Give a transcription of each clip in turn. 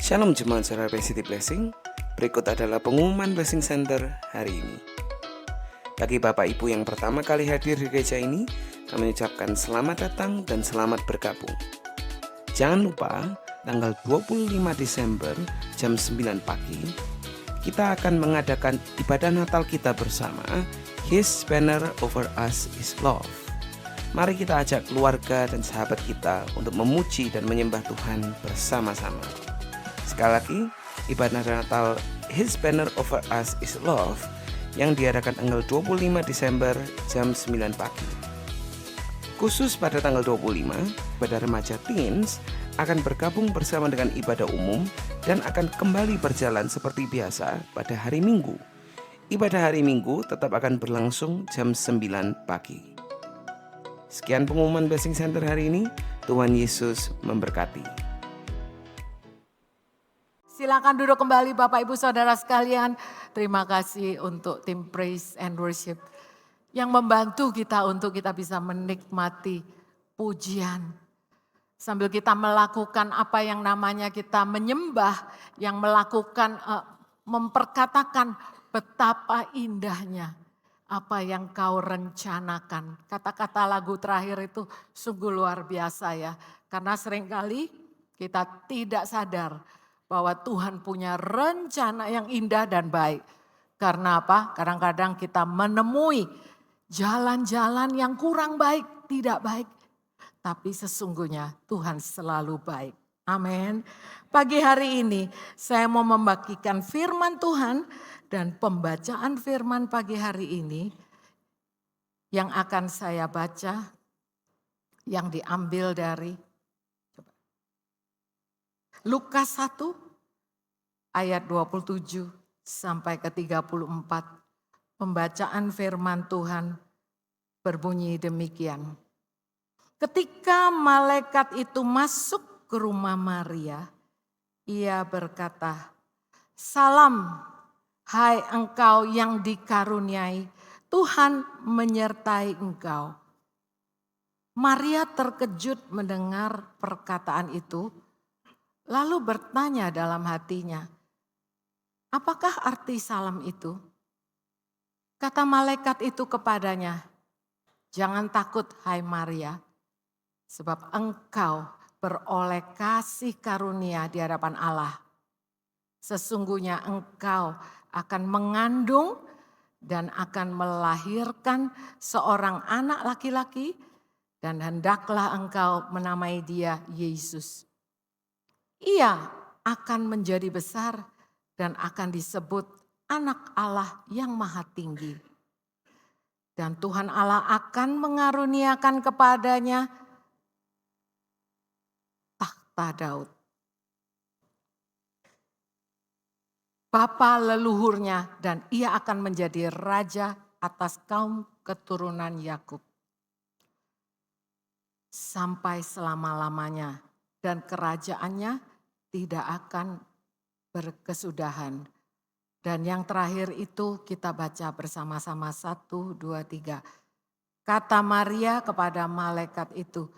Shalom Jemaat Saudara City Blessing. Berikut adalah pengumuman Blessing Center hari ini. Bagi Bapak Ibu yang pertama kali hadir di gereja ini, kami mengucapkan selamat datang dan selamat bergabung. Jangan lupa, tanggal 25 Desember jam 9 pagi, kita akan mengadakan ibadah Natal kita bersama, His Banner Over Us is Love. Mari kita ajak keluarga dan sahabat kita untuk memuji dan menyembah Tuhan bersama-sama. Sekali lagi, ibadah Natal His Banner Over Us is Love yang diadakan tanggal 25 Desember jam 9 pagi. Khusus pada tanggal 25, ibadah remaja teens akan bergabung bersama dengan ibadah umum dan akan kembali berjalan seperti biasa pada hari Minggu. Ibadah hari Minggu tetap akan berlangsung jam 9 pagi. Sekian pengumuman Blessing Center hari ini. Tuhan Yesus memberkati. Silakan duduk kembali Bapak Ibu Saudara sekalian. Terima kasih untuk tim Praise and Worship yang membantu kita untuk kita bisa menikmati pujian. Sambil kita melakukan apa yang namanya kita menyembah, yang melakukan memperkatakan betapa indahnya apa yang kau rencanakan. Kata-kata lagu terakhir itu sungguh luar biasa ya. Karena seringkali kita tidak sadar bahwa Tuhan punya rencana yang indah dan baik. Karena apa? Kadang-kadang kita menemui jalan-jalan yang kurang baik, tidak baik. Tapi sesungguhnya Tuhan selalu baik. Amin. Pagi hari ini saya mau membagikan firman Tuhan dan pembacaan firman pagi hari ini yang akan saya baca yang diambil dari Lukas 1 ayat 27 sampai ke 34. Pembacaan firman Tuhan berbunyi demikian. Ketika malaikat itu masuk ke rumah Maria, ia berkata, "Salam, hai engkau yang dikaruniai, Tuhan menyertai engkau." Maria terkejut mendengar perkataan itu, lalu bertanya dalam hatinya, apakah arti salam itu? Kata malaikat itu kepadanya, jangan takut hai Maria, sebab engkau beroleh kasih karunia di hadapan Allah. Sesungguhnya engkau akan mengandung dan akan melahirkan seorang anak laki-laki dan hendaklah engkau menamai dia Yesus. Ia akan menjadi besar dan akan disebut anak Allah yang maha tinggi. Dan Tuhan Allah akan mengaruniakan kepadanya tahta Daud, bapa leluhurnya, dan ia akan menjadi raja atas kaum keturunan Yakub sampai selama-lamanya. Dan kerajaannya tidak akan berkesudahan. Dan yang terakhir itu kita baca bersama-sama 1, 2, 3. Kata Maria kepada malaikat itu,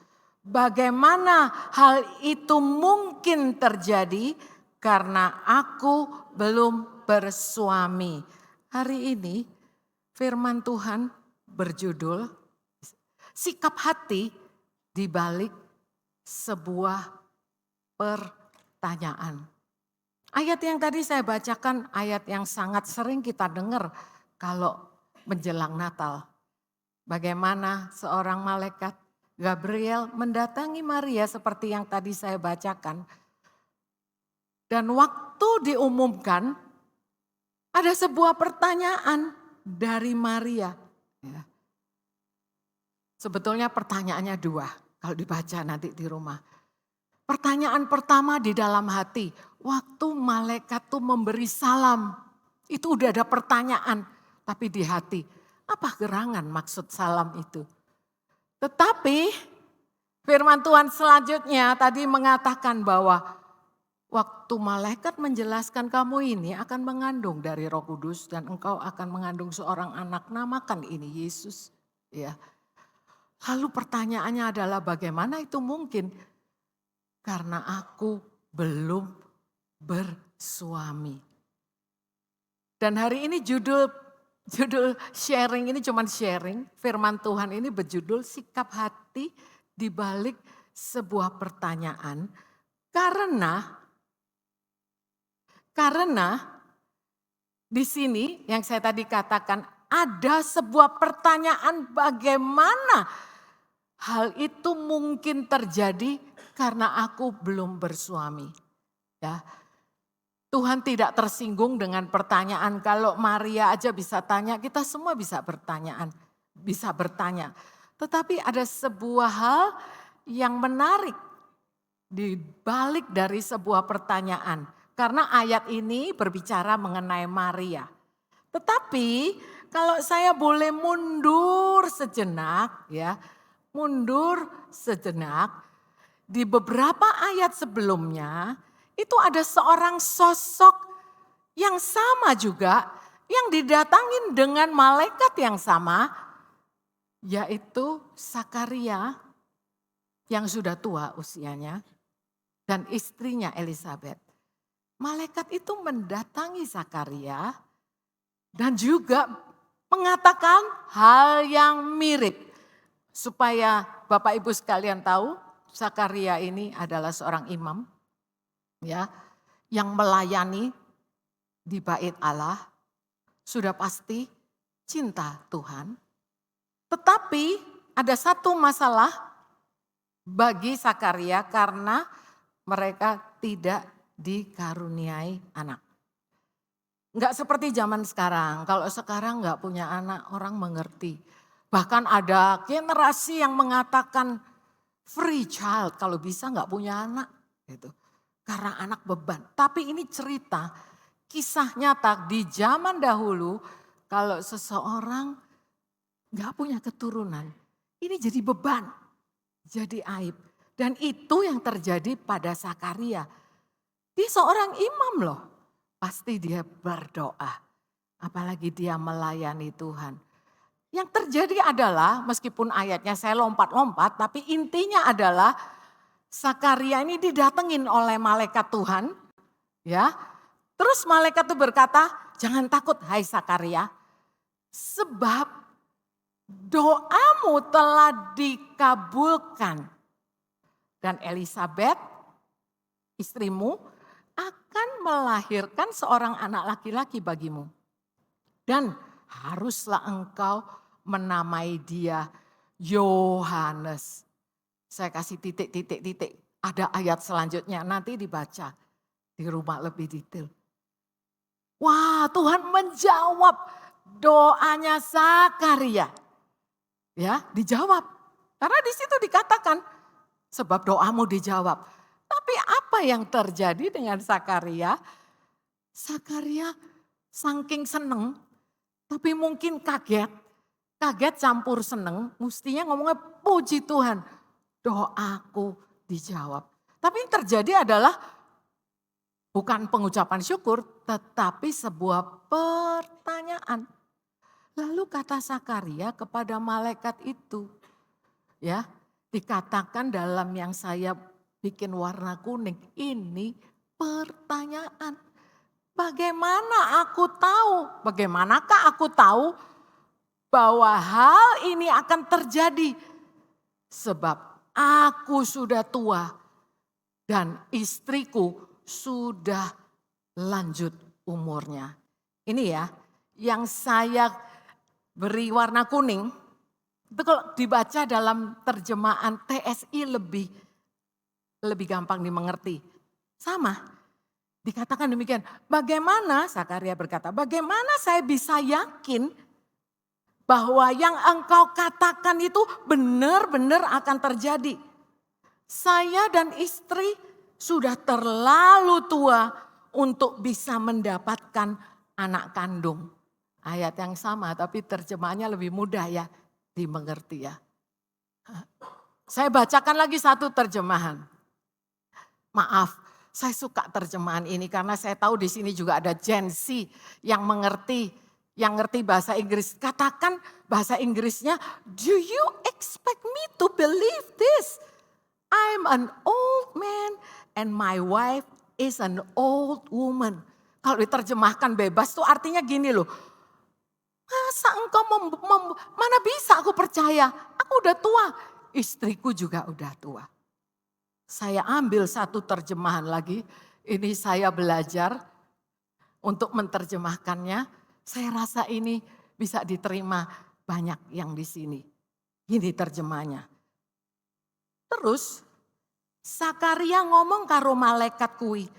bagaimana hal itu mungkin terjadi karena aku belum bersuami. Hari ini firman Tuhan berjudul sikap hati di balik sebuah pertanyaan. Ayat yang tadi saya bacakan ayat yang sangat sering kita dengar kalau menjelang Natal. Bagaimana seorang malaikat Gabriel mendatangi Maria seperti yang tadi saya bacakan. Dan waktu diumumkan ada sebuah pertanyaan dari Maria. Sebetulnya pertanyaannya dua kalau dibaca nanti di rumah. Pertanyaan pertama di dalam hati, waktu malaikat tuh memberi salam, itu udah ada pertanyaan, tapi di hati, apa gerangan maksud salam itu? Tetapi firman Tuhan selanjutnya tadi mengatakan bahwa waktu malaikat menjelaskan kamu ini akan mengandung dari Roh Kudus dan engkau akan mengandung seorang anak, namakan ini Yesus. Ya. Lalu pertanyaannya adalah bagaimana itu mungkin? Karena aku belum bersuami. Dan hari ini judul sharing ini cuman sharing, firman Tuhan ini berjudul sikap hati di balik sebuah pertanyaan. Karena di sini yang saya tadi katakan ada sebuah pertanyaan bagaimana hal itu mungkin terjadi karena aku belum bersuami. Ya. Tuhan tidak tersinggung dengan pertanyaan. Kalau Maria aja bisa tanya, kita semua bisa bertanya. Tetapi ada sebuah hal yang menarik di balik dari sebuah pertanyaan. Karena ayat ini berbicara mengenai Maria. Tetapi kalau saya boleh mundur sejenak, di beberapa ayat sebelumnya, itu ada seorang sosok yang sama juga, yang didatangin dengan malaikat yang sama, yaitu Sakaria yang sudah tua usianya dan istrinya Elisabet. Malaikat itu mendatangi Sakaria dan juga mengatakan hal yang mirip. Supaya Bapak Ibu sekalian tahu, Sakaria ini adalah seorang imam, ya, yang melayani di bait Allah, sudah pasti cinta Tuhan. Tetapi ada satu masalah bagi Sakaria karena mereka tidak dikaruniai anak. Enggak seperti zaman sekarang, kalau sekarang enggak punya anak orang mengerti. Bahkan ada generasi yang mengatakan free child kalau bisa enggak punya anak gitu. Karena anak beban. Tapi ini cerita, kisah nyata di zaman dahulu kalau seseorang gak punya keturunan. Ini jadi beban, jadi aib. Dan itu yang terjadi pada Sakaria. Dia seorang imam loh. Pasti dia berdoa. Apalagi dia melayani Tuhan. Yang terjadi adalah meskipun ayatnya saya lompat-lompat tapi intinya adalah Sakaria ini didatengin oleh malaikat Tuhan, ya. Terus malaikat itu berkata, jangan takut hai Sakaria, sebab doamu telah dikabulkan. Dan Elisabet, istrimu, akan melahirkan seorang anak laki-laki bagimu. Dan haruslah engkau menamai dia Yohanes. Saya kasih titik. Ada ayat selanjutnya nanti dibaca di rumah lebih detail. Wah, Tuhan menjawab doanya Sakaria. Ya, dijawab. Karena di situ dikatakan sebab doamu dijawab. Tapi apa yang terjadi dengan Sakaria? Sakaria saking seneng, tapi mungkin kaget campur seneng, mestinya ngomongnya puji Tuhan. Doaku dijawab. Tapi yang terjadi adalah bukan pengucapan syukur, tetapi sebuah pertanyaan. Lalu kata Sakaria kepada malaikat itu, ya, dikatakan dalam yang saya bikin warna kuning, ini pertanyaan. Bagaimanakah aku tahu bahwa hal ini akan terjadi? Sebab aku sudah tua dan istriku sudah lanjut umurnya. Ini ya yang saya beri warna kuning. Itu kalau dibaca dalam terjemahan TSI lebih gampang dimengerti. Sama, dikatakan demikian. Bagaimana, Sakaria berkata, bagaimana saya bisa yakin bahwa yang engkau katakan itu benar-benar akan terjadi. Saya dan istri sudah terlalu tua untuk bisa mendapatkan anak kandung. Ayat yang sama tapi terjemahannya lebih mudah ya dimengerti ya. Saya bacakan lagi satu terjemahan. Maaf, saya suka terjemahan ini karena saya tahu di sini juga ada Gen Z yang ngerti bahasa Inggris. Katakan bahasa Inggrisnya, do you expect me to believe this? I'm an old man and my wife is an old woman. Kalau diterjemahkan bebas tuh artinya gini loh. Masa engkau mana bisa aku percaya? Aku udah tua. Istriku juga udah tua. Saya ambil satu terjemahan lagi. Ini saya belajar untuk menerjemahkannya. Saya rasa ini bisa diterima banyak yang di sini. Ini terjemahnya. Terus Sakaria ngomong karo malaikat kuwi.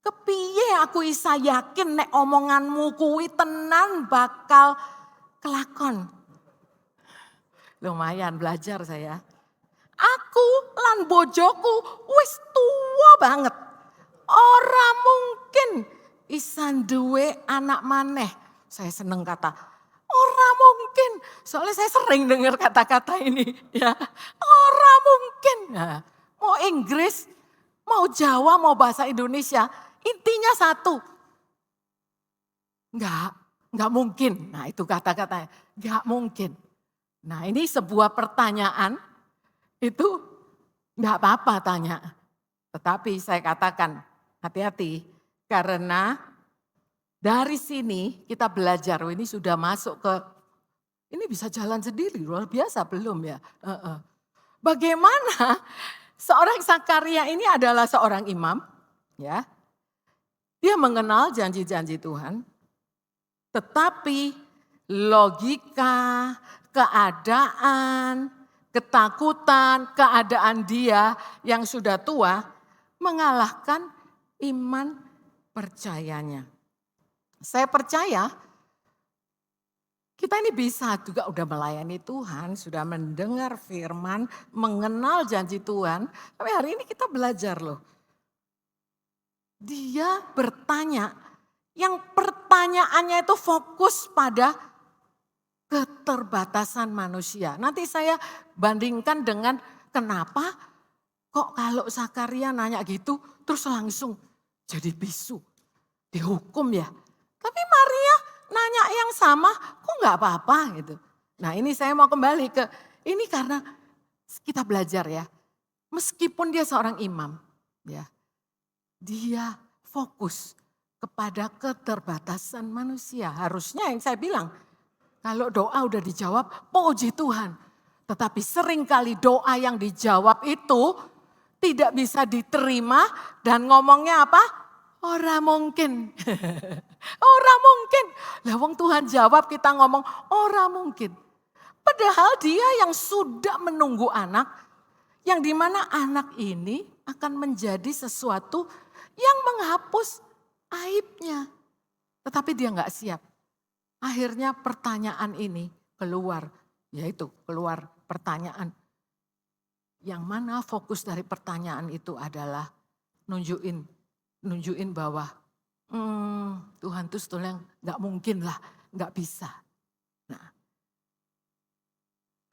Kepiye aku isa yakin nek omonganmu kuwi tenan bakal kelakon. Lumayan belajar saya. Aku lan bojoku wis tua banget. Ora mungkin isa duwe anak maneh. Saya seneng kata ora mungkin. Soalnya saya sering dengar kata-kata ini. Ya, ora mungkin. Nah, mau Inggris, mau Jawa, mau bahasa Indonesia. Intinya satu. Enggak mungkin. Nah itu kata-katanya. Enggak mungkin. Nah ini sebuah pertanyaan. Itu enggak apa-apa tanya. Tetapi saya katakan hati-hati. Karena dari sini kita belajar. Ini sudah masuk ke. Ini bisa jalan sendiri. Luar biasa belum ya. Bagaimana seorang Sakaria ini adalah seorang imam. Ya. Dia mengenal janji-janji Tuhan, tetapi logika, keadaan, ketakutan, keadaan dia yang sudah tua mengalahkan iman percayanya. Saya percaya kita ini bisa juga udah melayani Tuhan, sudah mendengar firman, mengenal janji Tuhan, tapi hari ini kita belajar loh. Dia bertanya, yang pertanyaannya itu fokus pada keterbatasan manusia. Nanti saya bandingkan dengan kenapa kok kalau Sakaria nanya gitu terus langsung jadi bisu, dihukum ya. Tapi Maria nanya yang sama kok nggak apa-apa gitu. Nah ini saya mau kembali ke ini karena kita belajar ya. Meskipun dia seorang imam ya. Dia fokus kepada keterbatasan manusia. Harusnya yang saya bilang, kalau doa udah dijawab, puji Tuhan. Tetapi seringkali doa yang dijawab itu tidak bisa diterima dan ngomongnya apa? Ora mungkin. Ora mungkin. Lah wong Tuhan jawab kita ngomong ora mungkin. Padahal dia yang sudah menunggu anak, yang dimana anak ini akan menjadi sesuatu yang menghapus aibnya. Tetapi dia nggak siap. Akhirnya pertanyaan ini keluar. Yaitu keluar pertanyaan. Yang mana fokus dari pertanyaan itu adalah nunjukin bahwa Tuhan itu sebetulnya nggak mungkin lah, nggak bisa. Nah,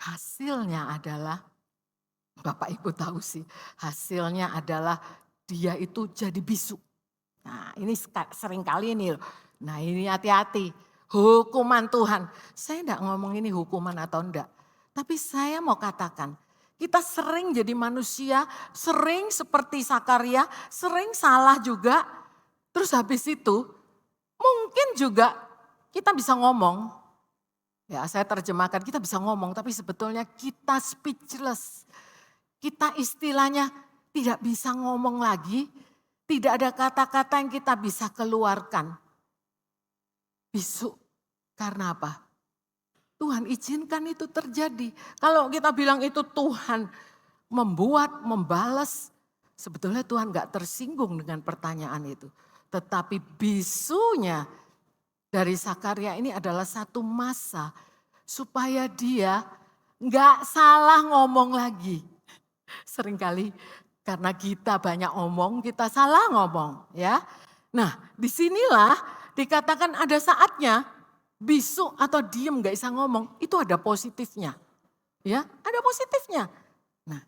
hasilnya adalah, Bapak Ibu tahu sih, hasilnya adalah dia itu jadi bisu. Nah ini sering kali ini loh. Nah ini hati-hati. Hukuman Tuhan. Saya enggak ngomong ini hukuman atau enggak. Tapi saya mau katakan. Kita sering jadi manusia. Sering seperti Sakaria. Sering salah juga. Terus habis itu. Mungkin juga kita bisa ngomong. Ya saya terjemahkan kita bisa ngomong. Tapi sebetulnya kita speechless. Kita istilahnya tidak bisa ngomong lagi, tidak ada kata-kata yang kita bisa keluarkan. Bisu, karena apa? Tuhan izinkan itu terjadi. Kalau kita bilang itu Tuhan membalas, sebetulnya Tuhan gak tersinggung dengan pertanyaan itu. Tetapi bisunya dari Sakaria ini adalah satu masa supaya dia gak salah ngomong lagi. Seringkali karena kita banyak omong, kita salah ngomong ya. Nah disinilah dikatakan ada saatnya bisu atau diem gak bisa ngomong, itu ada positifnya. Ya, ada positifnya. Nah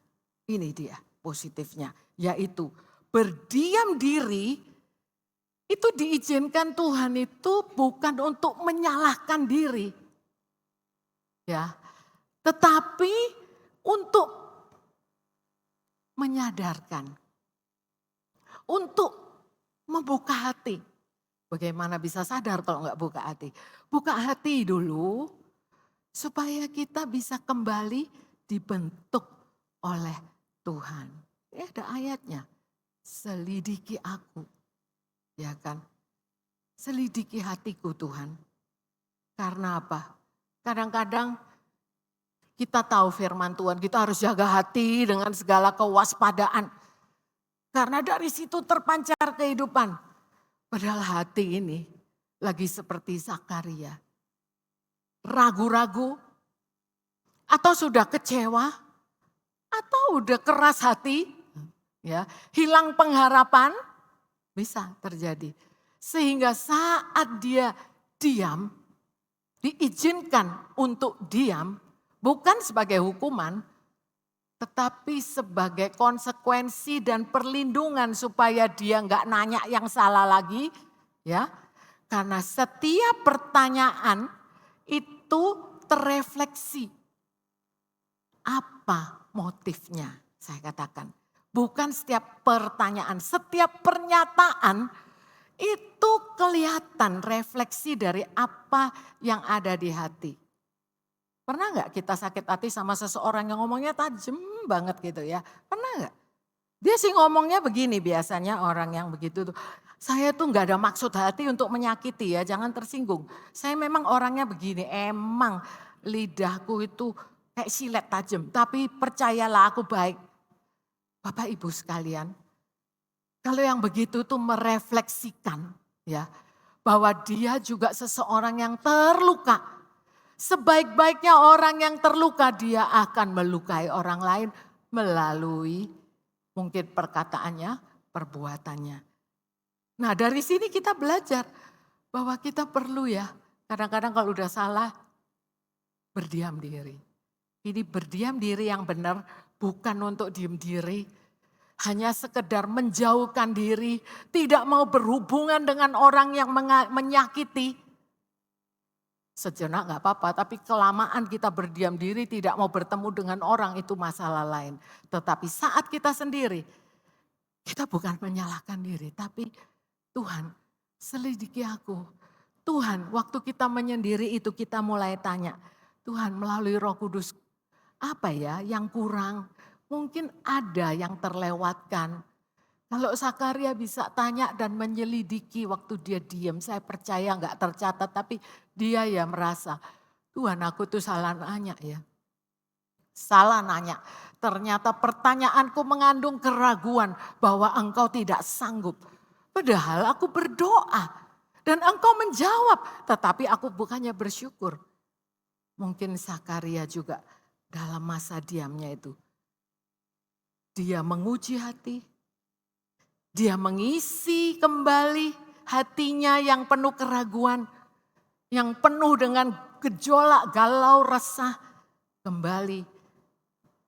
ini dia positifnya, yaitu berdiam diri itu diizinkan Tuhan itu bukan untuk menyalahkan diri. Ya, tetapi untuk menyadarkan. Untuk membuka hati. Bagaimana bisa sadar kalau nggak buka hati? Buka hati dulu supaya kita bisa kembali dibentuk oleh Tuhan. Ya ada ayatnya, selidiki aku, ya kan? Selidiki hatiku Tuhan. Karena apa? Kadang-kadang kita tahu firman Tuhan, kita harus jaga hati dengan segala kewaspadaan. Karena dari situ terpancar kehidupan. Padahal hati ini lagi seperti Zakaria. Ragu-ragu, atau sudah kecewa, atau udah keras hati, ya, hilang pengharapan, bisa terjadi. Sehingga saat dia diam, diizinkan untuk diam, bukan sebagai hukuman, tetapi sebagai konsekuensi dan perlindungan supaya dia nggak nanya yang salah lagi, ya. Karena setiap pertanyaan itu terrefleksi. Apa motifnya? Saya katakan, bukan setiap pertanyaan, setiap pernyataan itu kelihatan refleksi dari apa yang ada di hati. Pernah nggak kita sakit hati sama seseorang yang ngomongnya tajam banget gitu ya? Pernah nggak? Dia sih ngomongnya begini biasanya orang yang begitu tuh. Saya tuh nggak ada maksud hati untuk menyakiti ya, jangan tersinggung. Saya memang orangnya begini, emang lidahku itu kayak silet tajam. Tapi percayalah aku baik. Bapak Ibu sekalian, kalau yang begitu tuh merefleksikan ya, bahwa dia juga seseorang yang terluka. Sebaik-baiknya orang yang terluka, dia akan melukai orang lain melalui mungkin perkataannya, perbuatannya. Nah dari sini kita belajar bahwa kita perlu ya, kadang-kadang kalau udah salah, berdiam diri. Ini berdiam diri yang benar, bukan untuk diam diri, hanya sekedar menjauhkan diri, tidak mau berhubungan dengan orang yang menyakiti. Sejenak gak apa-apa, tapi kelamaan kita berdiam diri tidak mau bertemu dengan orang itu masalah lain. Tetapi saat kita sendiri, kita bukan menyalahkan diri, tapi Tuhan selidiki aku. Tuhan waktu kita menyendiri itu kita mulai tanya, Tuhan melalui Roh Kudus apa ya yang kurang? Mungkin ada yang terlewatkan. Kalau Zakaria bisa tanya dan menyelidiki waktu dia diam, saya percaya nggak tercatat, tapi dia ya merasa, Tuhan aku tuh salah nanya ya. Salah nanya, ternyata pertanyaanku mengandung keraguan bahwa engkau tidak sanggup. Padahal aku berdoa dan engkau menjawab, tetapi aku bukannya bersyukur. Mungkin Zakaria juga dalam masa diamnya itu, dia menguji hati, dia mengisi kembali hatinya yang penuh keraguan, yang penuh dengan gejolak, galau, resah. Kembali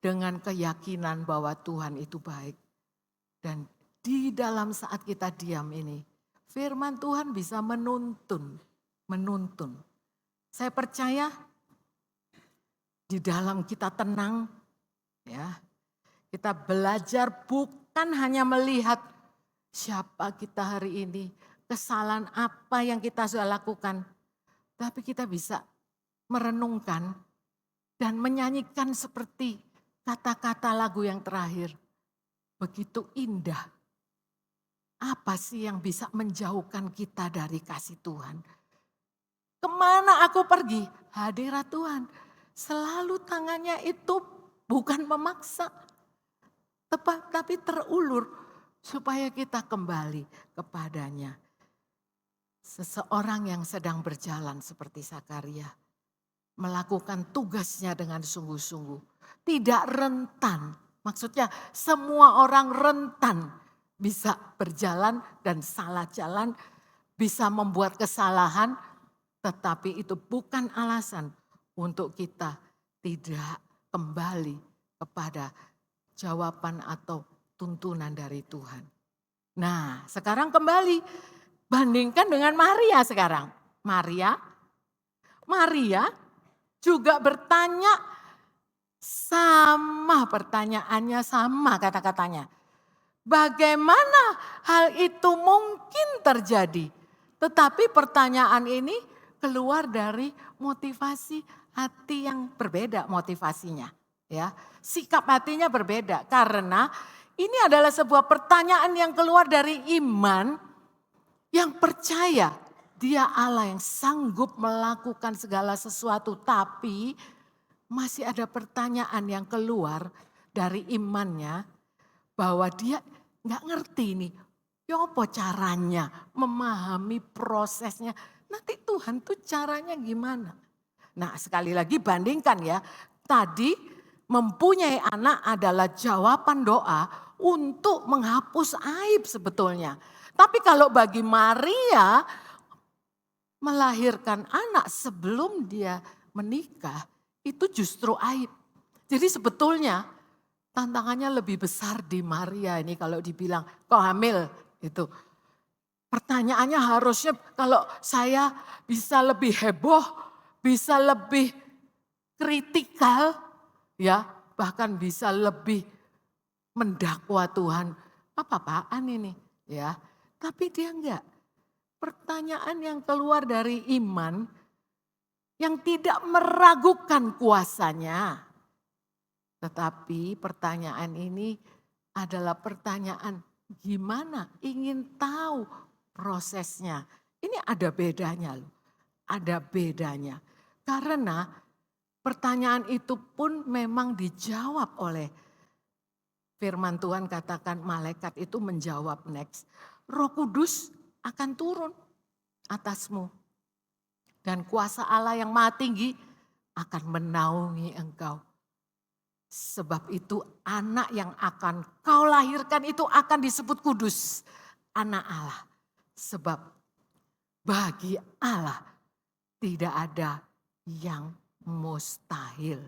dengan keyakinan bahwa Tuhan itu baik. Dan di dalam saat kita diam ini, firman Tuhan bisa menuntun. Saya percaya di dalam kita tenang, ya, kita belajar bukan hanya melihat siapa kita hari ini, kesalahan apa yang kita sudah lakukan. Tapi kita bisa merenungkan dan menyanyikan seperti kata-kata lagu yang terakhir. Begitu indah. Apa sih yang bisa menjauhkan kita dari kasih Tuhan? Kemana aku pergi? Hadirat Tuhan. Selalu tangannya itu bukan memaksa. Tapi terulur. Supaya kita kembali kepadanya. Seseorang yang sedang berjalan seperti Zakaria. Melakukan tugasnya dengan sungguh-sungguh. Tidak rentan. Maksudnya semua orang rentan. Bisa berjalan dan salah jalan. Bisa membuat kesalahan. Tetapi itu bukan alasan untuk kita tidak kembali kepada jawaban atau tuntunan dari Tuhan. Nah sekarang kembali bandingkan dengan Maria sekarang. Maria juga bertanya sama pertanyaannya sama kata-katanya. Bagaimana hal itu mungkin terjadi? Tetapi pertanyaan ini keluar dari motivasi hati yang berbeda motivasinya. Ya, sikap hatinya berbeda karena ini adalah sebuah pertanyaan yang keluar dari iman yang percaya dia Allah yang sanggup melakukan segala sesuatu, tapi masih ada pertanyaan yang keluar dari imannya bahwa dia nggak ngerti nih, ya apa caranya memahami prosesnya. Nanti Tuhan tuh caranya gimana? Nah sekali lagi bandingkan ya, tadi mempunyai anak adalah jawaban doa untuk menghapus aib sebetulnya. Tapi kalau bagi Maria melahirkan anak sebelum dia menikah itu justru aib. Jadi sebetulnya tantangannya lebih besar di Maria ini kalau dibilang kok hamil itu. Pertanyaannya harusnya kalau saya bisa lebih heboh, bisa lebih kritikal, ya bahkan bisa lebih mendakwa Tuhan. Apa-apaan ini ya. Tapi dia enggak. Pertanyaan yang keluar dari iman yang tidak meragukan kuasanya. Tetapi pertanyaan ini adalah pertanyaan gimana ingin tahu prosesnya. Ini ada bedanya loh. Ada bedanya. Karena pertanyaan itu pun memang dijawab oleh firman Tuhan, katakan malaikat itu menjawab next. Roh Kudus akan turun atasmu. Dan kuasa Allah yang maha tinggi akan menaungi engkau. Sebab itu anak yang akan kau lahirkan itu akan disebut kudus. Anak Allah. Sebab bagi Allah tidak ada yang mustahil.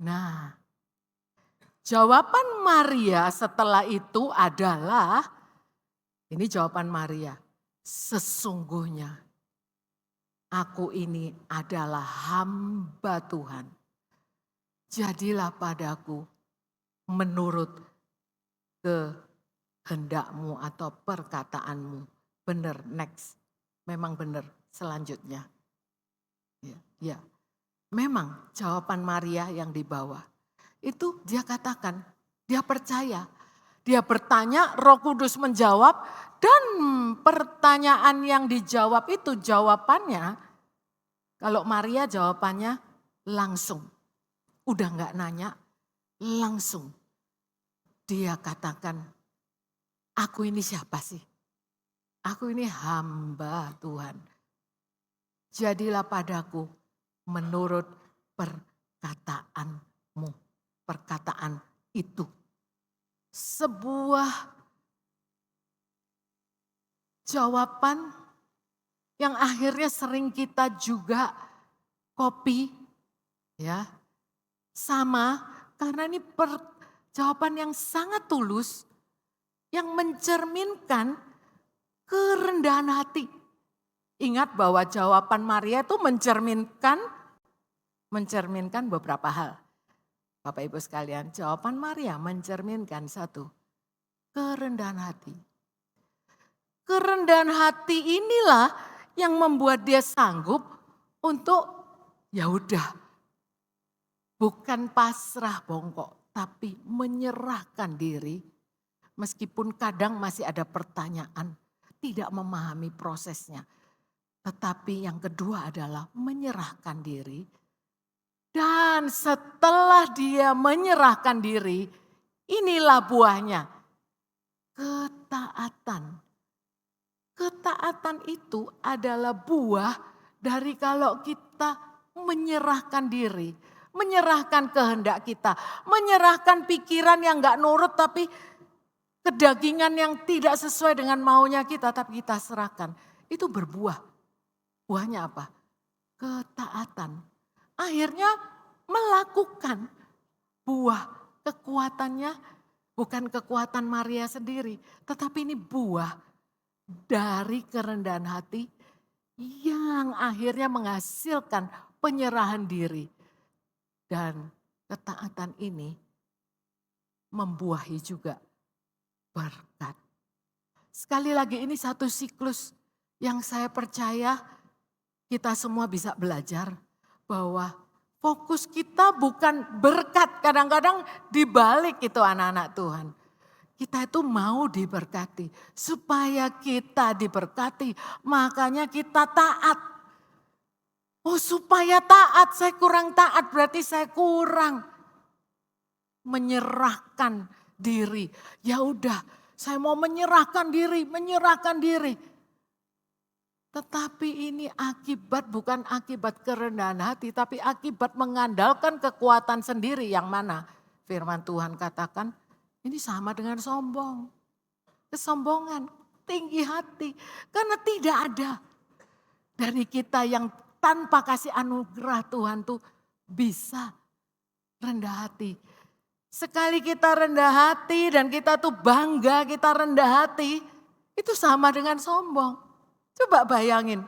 Nah, jawaban Maria setelah itu adalah, ini jawaban Maria, sesungguhnya aku ini adalah hamba Tuhan. Jadilah padaku menurut kehendakmu atau perkataanmu. Benar, next. Memang benar, selanjutnya. Ya. Memang jawaban Maria yang dibawa. Itu dia katakan, dia percaya. Dia bertanya, Roh Kudus menjawab, dan pertanyaan yang dijawab itu jawabannya, kalau Maria jawabannya langsung. Udah gak nanya, langsung. Dia katakan, aku ini siapa sih? Aku ini hamba Tuhan. Jadilah padaku menurut perkataanmu. Perkataan itu. Sebuah jawaban yang akhirnya sering kita juga copy, ya. Sama karena ini jawaban yang sangat tulus yang mencerminkan kerendahan hati. Ingat bahwa jawaban Maria itu mencerminkan beberapa hal. Bapak Ibu sekalian, jawaban Maria mencerminkan satu, kerendahan hati. Kerendahan hati inilah yang membuat dia sanggup untuk ya udah, bukan pasrah bongkok, tapi menyerahkan diri. Meskipun kadang masih ada pertanyaan, tidak memahami prosesnya. Tetapi yang kedua adalah menyerahkan diri. Dan setelah dia menyerahkan diri, inilah buahnya. Ketaatan. Ketaatan itu adalah buah dari kalau kita menyerahkan diri. Menyerahkan kehendak kita. Menyerahkan pikiran yang gak nurut tapi kedagingan yang tidak sesuai dengan maunya kita. Tapi kita serahkan. Itu berbuah. Buahnya apa? Ketaatan. Akhirnya melakukan buah kekuatannya. Bukan kekuatan Maria sendiri. Tetapi ini buah dari kerendahan hati yang akhirnya menghasilkan penyerahan diri. Dan ketaatan ini membuahi juga berkat. Sekali lagi ini satu siklus yang saya percaya kita semua bisa belajar bahwa fokus kita bukan berkat. Kadang-kadang dibalik itu anak-anak Tuhan. Kita itu mau diberkati. Supaya kita diberkati makanya kita taat. Oh supaya taat, saya kurang taat berarti saya kurang menyerahkan diri. Ya udah, saya mau menyerahkan diri. Tetapi ini akibat bukan akibat kerendahan hati, tapi akibat mengandalkan kekuatan sendiri yang mana firman Tuhan katakan ini sama dengan sombong. Kesombongan, tinggi hati. Karena tidak ada dari kita yang tanpa kasih anugerah Tuhan tuh bisa rendah hati. Sekali kita rendah hati dan kita tuh bangga kita rendah hati, itu sama dengan sombong. Coba bayangin,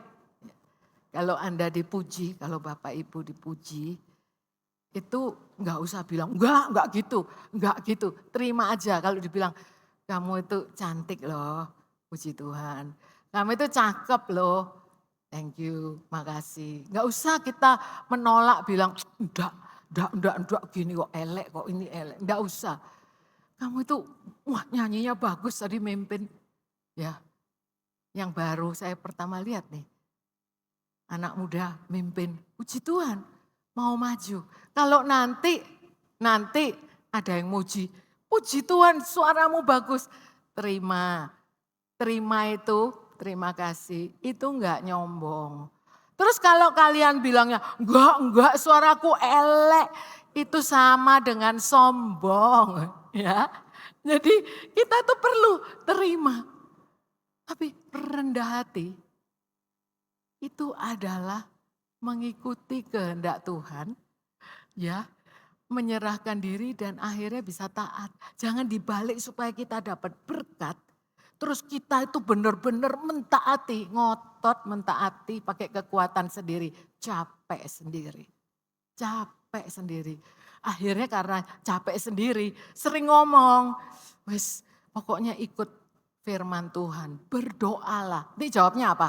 kalau Anda dipuji, kalau Bapak Ibu dipuji, itu nggak usah bilang, enggak gitu. Terima aja kalau dibilang, kamu itu cantik loh, puji Tuhan. Kamu itu cakep loh, thank you, makasih. Nggak usah kita menolak bilang, enggak gini kok elek kok ini elek. Enggak usah. Kamu itu wah nyanyinya bagus tadi mimpin. Ya. Yang baru saya pertama lihat nih. Anak muda mimpin. Puji Tuhan. Mau maju. Kalau nanti ada yang muji. Puji Tuhan suaramu bagus. Terima itu, terima kasih. Itu enggak nyombong. Terus kalau kalian bilangnya, enggak suaraku elek. Itu sama dengan sombong. Ya. Jadi kita tuh perlu terima. Tapi rendah hati itu adalah mengikuti kehendak Tuhan. Ya, menyerahkan diri dan akhirnya bisa taat. Jangan dibalik supaya kita dapat berkat. Terus kita itu benar-benar mentaati, ngotot mentaati pakai kekuatan sendiri. Capek sendiri. Akhirnya karena capek sendiri, sering ngomong, wes pokoknya ikut firman Tuhan, berdoalah. Ini jawabnya apa?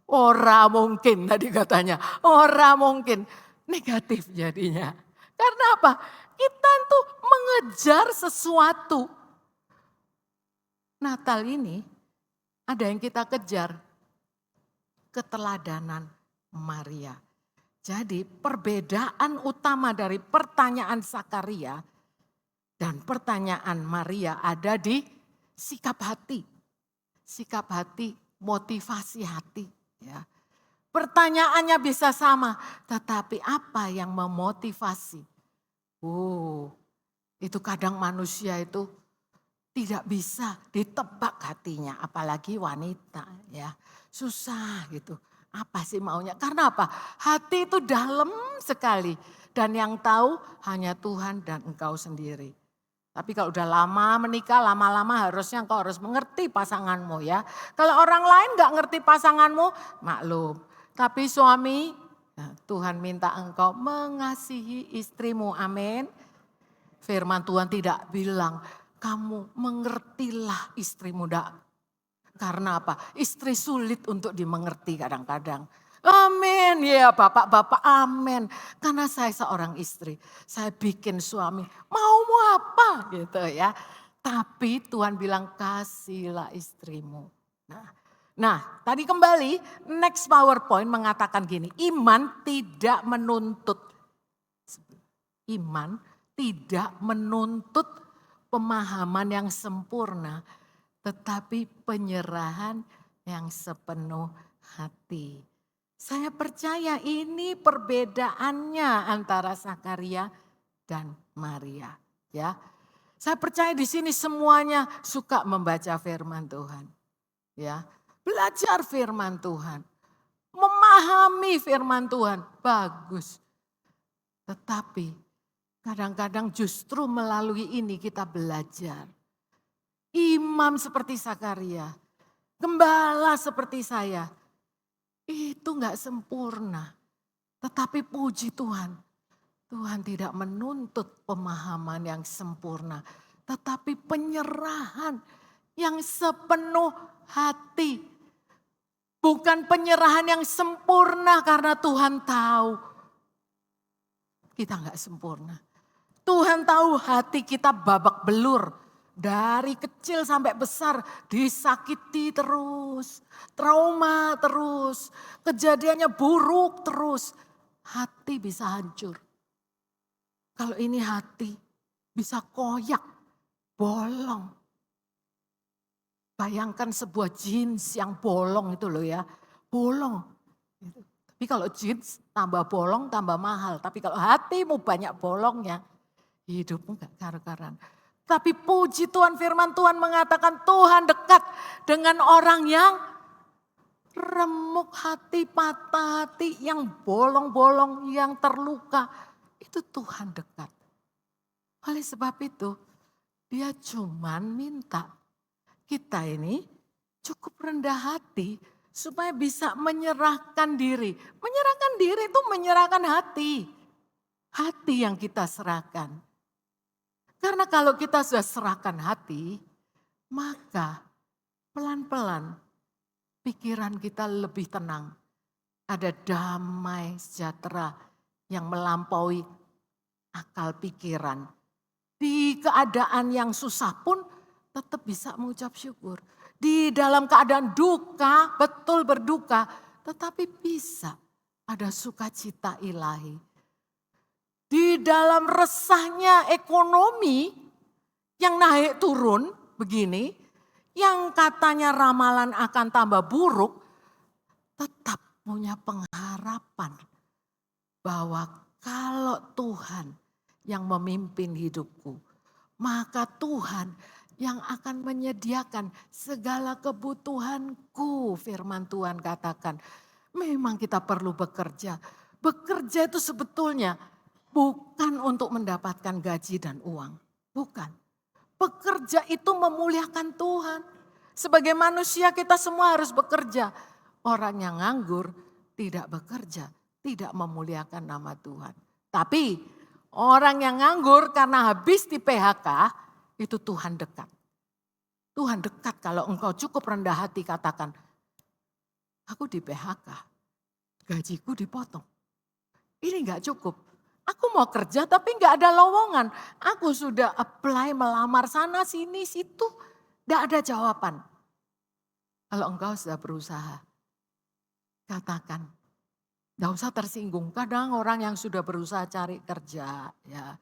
Ora mungkin tadi katanya, ora mungkin. Negatif jadinya. Karena apa? Kita tuh mengejar sesuatu. Natal ini ada yang kita kejar, keteladanan Maria. Jadi perbedaan utama dari pertanyaan Zakaria dan pertanyaan Maria ada di sikap hati, motivasi hati. Ya. Pertanyaannya bisa sama, tetapi apa yang memotivasi? Itu kadang manusia itu tidak bisa ditebak hatinya, apalagi wanita. Ya, susah gitu. Apa sih maunya? Karena apa? Hati itu dalam sekali dan yang tahu hanya Tuhan dan engkau sendiri. Tapi kalau udah lama menikah, lama-lama harusnya engkau harus mengerti pasanganmu ya. Kalau orang lain gak ngerti pasanganmu, maklum. Tapi suami, Tuhan minta engkau mengasihi istrimu, amin. Firman Tuhan tidak bilang, kamu mengertilah istrimu. Karena apa? Istri sulit untuk dimengerti kadang-kadang. Amin, ya bapak-bapak amin. Karena saya seorang istri, saya bikin suami, maumu apa gitu ya. Tapi Tuhan bilang kasihlah istrimu. Nah tadi kembali next PowerPoint mengatakan gini, iman tidak menuntut. Iman tidak menuntut pemahaman yang sempurna, tetapi penyerahan yang sepenuh hati. Saya percaya ini perbedaannya antara Zakaria dan Maria. Ya, saya percaya di sini semuanya suka membaca firman Tuhan. Ya, belajar firman Tuhan, memahami firman Tuhan, bagus. Tetapi kadang-kadang justru melalui ini kita belajar. Imam seperti Zakaria, gembala seperti saya, itu enggak sempurna. Tetapi puji Tuhan, Tuhan tidak menuntut pemahaman yang sempurna. Tetapi penyerahan yang sepenuh hati. Bukan penyerahan yang sempurna karena Tuhan tahu kita nggak sempurna. Tuhan tahu hati kita babak belur. Dari kecil sampai besar disakiti terus. Trauma terus. Kejadiannya buruk terus. Hati bisa hancur. Kalau ini hati bisa koyak, bolong. Bayangkan sebuah jeans yang bolong itu loh ya. Bolong. Tapi kalau jeans tambah bolong tambah mahal. Tapi kalau hatimu banyak bolongnya, hidupmu gak karu-karuan. Tapi puji Tuhan, firman Tuhan mengatakan Tuhan dekat dengan orang yang remuk hati, patah hati, yang bolong-bolong, yang terluka. Itu Tuhan dekat. Oleh sebab itu, dia cuman minta kita ini cukup rendah hati supaya bisa menyerahkan diri. Menyerahkan diri itu menyerahkan hati. Hati yang kita serahkan. Karena kalau kita sudah serahkan hati, maka pelan-pelan pikiran kita lebih tenang. Ada damai sejahtera yang melampaui akal pikiran. Di keadaan yang susah pun tetap bisa mengucap syukur. Di dalam keadaan duka, betul berduka, tetapi bisa ada sukacita ilahi. Di dalam resahnya ekonomi yang naik turun begini, yang katanya ramalan akan tambah buruk, tetap punya pengharapan bahwa kalau Tuhan yang memimpin hidupku, maka Tuhan yang akan menyediakan segala kebutuhanku. Firman Tuhan katakan, memang kita perlu bekerja. Bekerja itu sebetulnya bukan untuk mendapatkan gaji dan uang. Bukan. Bekerja itu memuliakan Tuhan. Sebagai manusia kita semua harus bekerja. Orang yang nganggur tidak bekerja, tidak memuliakan nama Tuhan. Tapi orang yang nganggur karena habis di PHK, itu Tuhan dekat. Tuhan dekat kalau engkau cukup rendah hati katakan, aku di PHK, gajiku dipotong. Ini gak cukup. Aku mau kerja tapi gak ada lowongan. Aku sudah apply melamar sana sini situ, gak ada jawaban. Kalau engkau sudah berusaha, katakan, gak usah tersinggung. Kadang orang yang sudah berusaha cari kerja, ya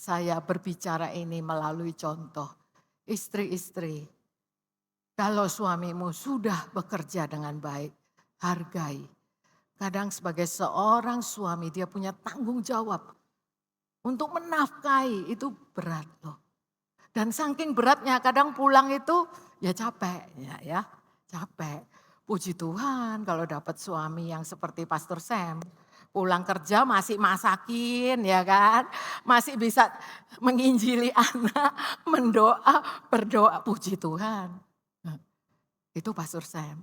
saya berbicara ini melalui contoh. Istri-istri, kalau suamimu sudah bekerja dengan baik, hargai. Kadang sebagai seorang suami dia punya tanggung jawab untuk menafkahi, itu berat loh. Dan saking beratnya kadang pulang itu ya capek, ya capek. Puji Tuhan kalau dapat suami yang seperti Pastor Sam. Pulang kerja masih masakin ya kan. Masih bisa menginjili anak, berdoa. Puji Tuhan. Nah, itu Pastor Sam.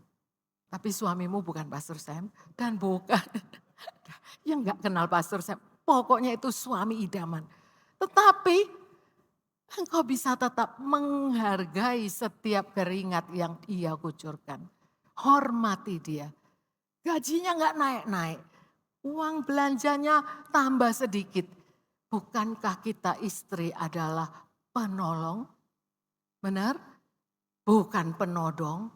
Tapi suamimu bukan Pastor Sam dan bukan yang gak kenal Pastor Sam. Pokoknya itu suami idaman. Tetapi engkau bisa tetap menghargai setiap keringat yang ia kucurkan. Hormati dia. Gajinya gak naik-naik. Uang belanjanya tambah sedikit. Bukankah kita istri adalah penolong? Benar? Bukan penodong.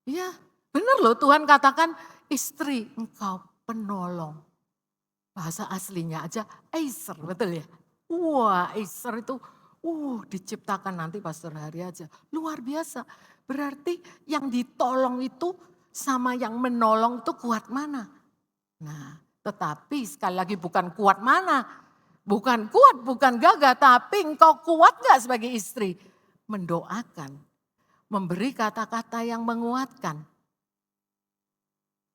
Ya, benar loh Tuhan katakan istri engkau penolong. Bahasa aslinya aja Eiser, betul ya? Wah, Eiser itu diciptakan nanti Pastor Hari aja. Luar biasa. Berarti yang ditolong itu sama yang menolong itu kuat mana? Nah, tetapi sekali lagi bukan kuat mana. Bukan kuat, bukan gagah. Tapi engkau kuat gak sebagai istri? Mendoakan. Memberi kata-kata yang menguatkan.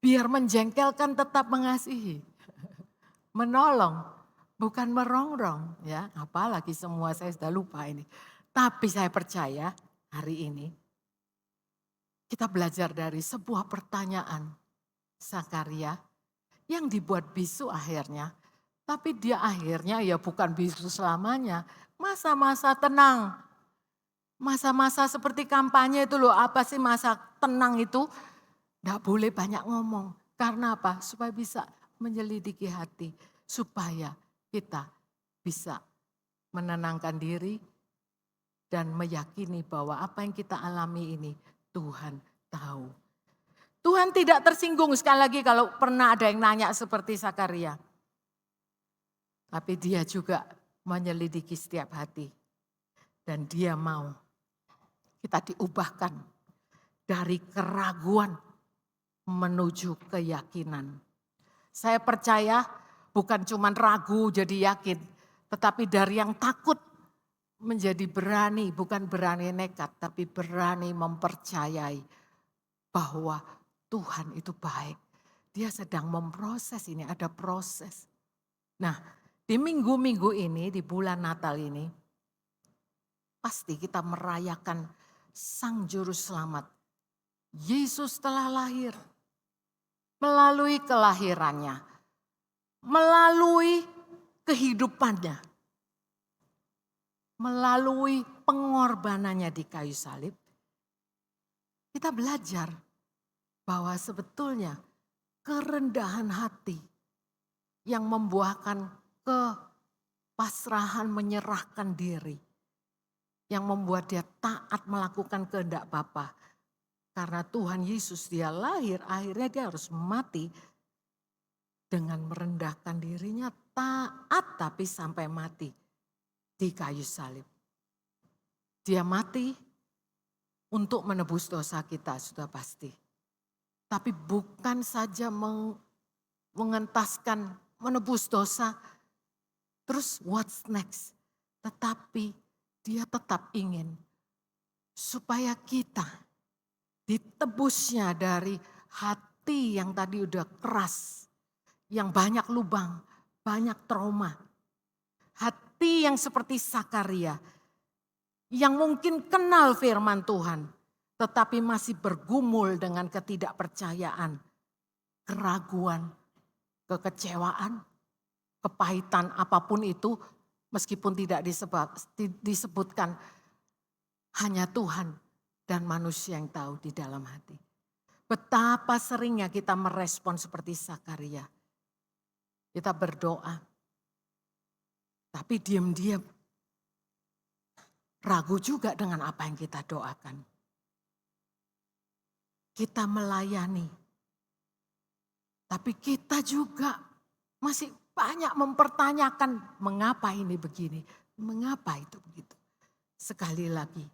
Biar menjengkelkan tetap mengasihi. Menolong, bukan merongrong. Ya, apalagi semua saya sudah lupa ini. Tapi saya percaya hari ini kita belajar dari sebuah pertanyaan Zakaria yang dibuat bisu akhirnya. Tapi dia akhirnya ya bukan bisu selamanya. Masa-masa tenang. Masa-masa seperti kampanye itu loh, apa sih masa tenang itu? Tidak boleh banyak ngomong. Karena apa? Supaya bisa menyelidiki hati. Supaya kita bisa menenangkan diri dan meyakini bahwa apa yang kita alami ini Tuhan tahu. Tuhan tidak tersinggung, sekali lagi kalau pernah ada yang nanya seperti Sakaria. Tapi dia juga menyelidiki setiap hati. Dan dia mau kita diubahkan dari keraguan menuju keyakinan. Saya percaya bukan cuma ragu jadi yakin, tetapi dari yang takut menjadi berani, bukan berani nekat, tapi berani mempercayai bahwa Tuhan itu baik. Dia sedang memproses ini, ada proses. Nah, di minggu-minggu ini, di bulan Natal ini, pasti kita merayakan Sang Juru Selamat. Yesus telah lahir melalui kelahirannya, melalui kehidupannya, melalui pengorbanannya di kayu salib. Kita belajar bahwa sebetulnya kerendahan hati yang membuahkan kepasrahan menyerahkan diri, yang membuat dia taat melakukan kehendak Bapa. Karena Tuhan Yesus dia lahir, akhirnya dia harus mati dengan merendahkan dirinya, taat tapi sampai mati di kayu salib. Dia mati untuk menebus dosa kita, sudah pasti. Tapi bukan saja mengentaskan, menebus dosa, terus what's next? Tetapi dia tetap ingin supaya kita ditebusnya dari hati yang tadi udah keras, yang banyak lubang, banyak trauma. Hati yang seperti Sakaria, yang mungkin kenal firman Tuhan, tetapi masih bergumul dengan ketidakpercayaan, keraguan, kekecewaan, kepahitan apapun itu, meskipun tidak disebutkan, hanya Tuhan dan manusia yang tahu di dalam hati. Betapa seringnya kita merespon seperti Sakaria. Kita berdoa, tapi diam-diam ragu juga dengan apa yang kita doakan. Kita melayani, tapi kita juga masih banyak mempertanyakan mengapa ini begini, mengapa itu begitu. Sekali lagi,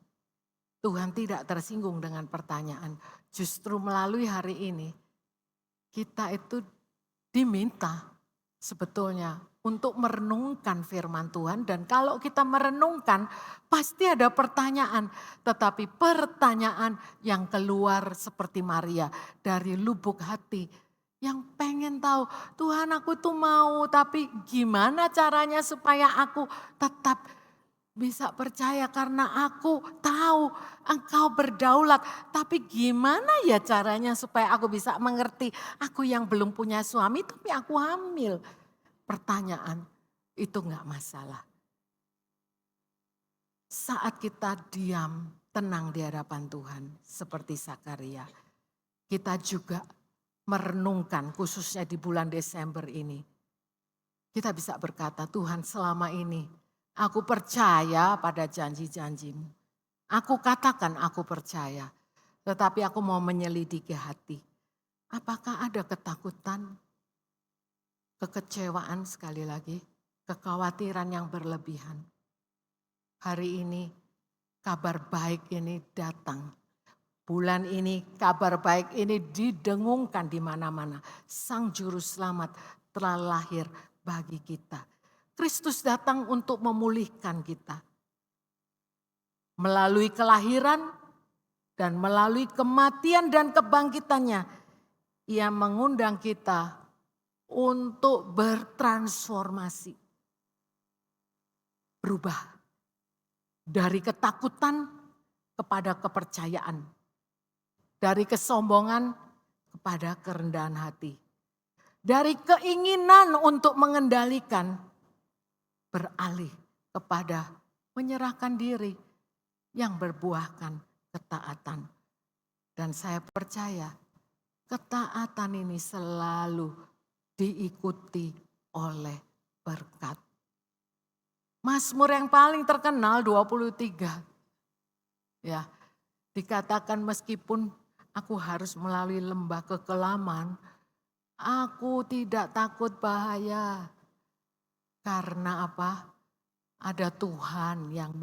Tuhan tidak tersinggung dengan pertanyaan. Justru melalui hari ini kita itu diminta sebetulnya untuk merenungkan firman Tuhan. Dan kalau kita merenungkan pasti ada pertanyaan. Tetapi pertanyaan yang keluar seperti Maria dari lubuk hati. Yang pengen tahu, Tuhan aku tuh mau, tapi gimana caranya supaya aku tetap bisa percaya, karena aku tahu Engkau berdaulat. Tapi gimana ya caranya supaya aku bisa mengerti, aku yang belum punya suami tapi aku hamil. Pertanyaan itu enggak masalah. Saat kita diam, tenang di hadapan Tuhan seperti Sakaria, kita juga merenungkan khususnya di bulan Desember ini. Kita bisa berkata, Tuhan selama ini aku percaya pada janji-janjimu. Aku katakan aku percaya, tetapi aku mau menyelidiki hati. Apakah ada ketakutan, kekecewaan sekali lagi, kekhawatiran yang berlebihan. Hari ini kabar baik ini datang. Bulan ini kabar baik ini didengungkan di mana-mana. Sang Juru Selamat telah lahir bagi kita. Kristus datang untuk memulihkan kita. Melalui kelahiran dan melalui kematian dan kebangkitannya, Ia mengundang kita untuk bertransformasi. Berubah dari ketakutan kepada kepercayaan. Dari kesombongan kepada kerendahan hati. Dari keinginan untuk mengendalikan beralih kepada menyerahkan diri yang berbuahkan ketaatan. Dan saya percaya ketaatan ini selalu diikuti oleh berkat. Mazmur yang paling terkenal 23. Ya, dikatakan meskipun aku harus melalui lembah kekelaman, aku tidak takut bahaya. Karena apa? Ada Tuhan yang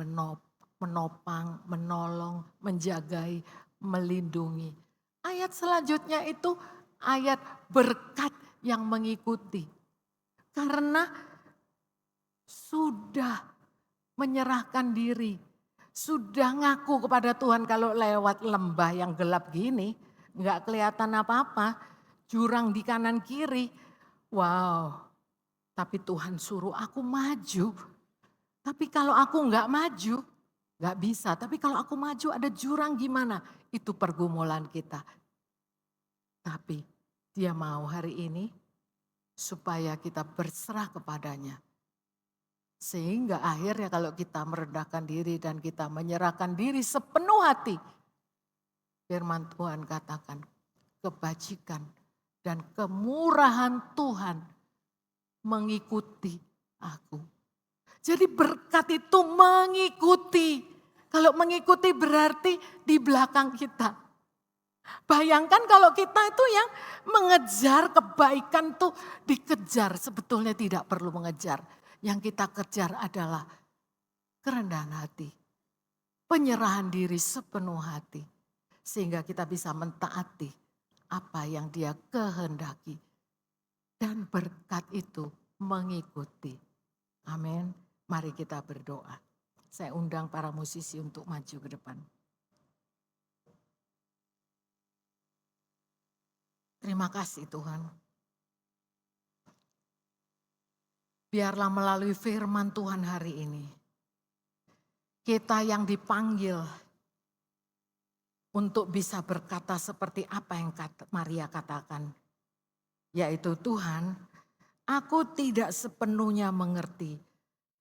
menopang, menolong, menjagai, melindungi. Ayat selanjutnya itu ayat berkat yang mengikuti. Karena sudah menyerahkan diri, sudah ngaku kepada Tuhan kalau lewat lembah yang gelap gini, nggak kelihatan apa-apa, jurang di kanan kiri. Wow, tapi Tuhan suruh aku maju. Tapi kalau aku nggak maju, nggak bisa. Tapi kalau aku maju ada jurang gimana? Itu pergumulan kita. Tapi dia mau hari ini supaya kita berserah kepadanya. Sehingga akhirnya kalau kita merendahkan diri dan kita menyerahkan diri sepenuh hati. Firman Tuhan katakan kebajikan dan kemurahan Tuhan mengikuti aku. Jadi berkat itu mengikuti. Kalau mengikuti berarti di belakang kita. Bayangkan kalau kita itu yang mengejar kebaikan tuh dikejar. Sebetulnya tidak perlu mengejar. Yang kita kejar adalah kerendahan hati. Penyerahan diri sepenuh hati. Sehingga kita bisa mentaati apa yang dia kehendaki. Dan berkat itu mengikuti. Amin. Mari kita berdoa. Saya undang para musisi untuk maju ke depan. Terima kasih Tuhan. Biarlah melalui firman Tuhan hari ini, kita yang dipanggil untuk bisa berkata seperti apa yang Maria katakan. Yaitu Tuhan, aku tidak sepenuhnya mengerti,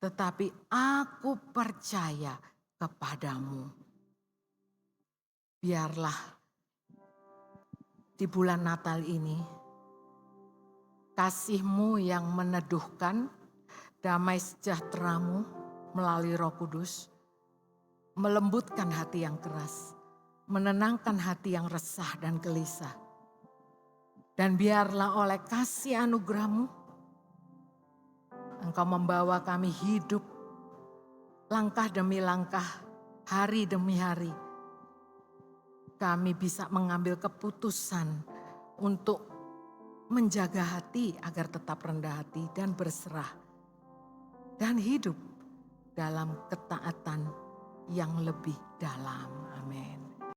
tetapi aku percaya kepadamu. Biarlah di bulan Natal ini, kasih-Mu yang meneduhkan, damai sejahtera-Mu melalui Roh Kudus, melembutkan hati yang keras, menenangkan hati yang resah dan gelisah. Dan biarlah oleh kasih anugerah-Mu, Engkau membawa kami hidup langkah demi langkah, hari demi hari. Kami bisa mengambil keputusan untuk menjaga hati agar tetap rendah hati dan berserah. Dan hidup dalam ketaatan yang lebih dalam. Amin.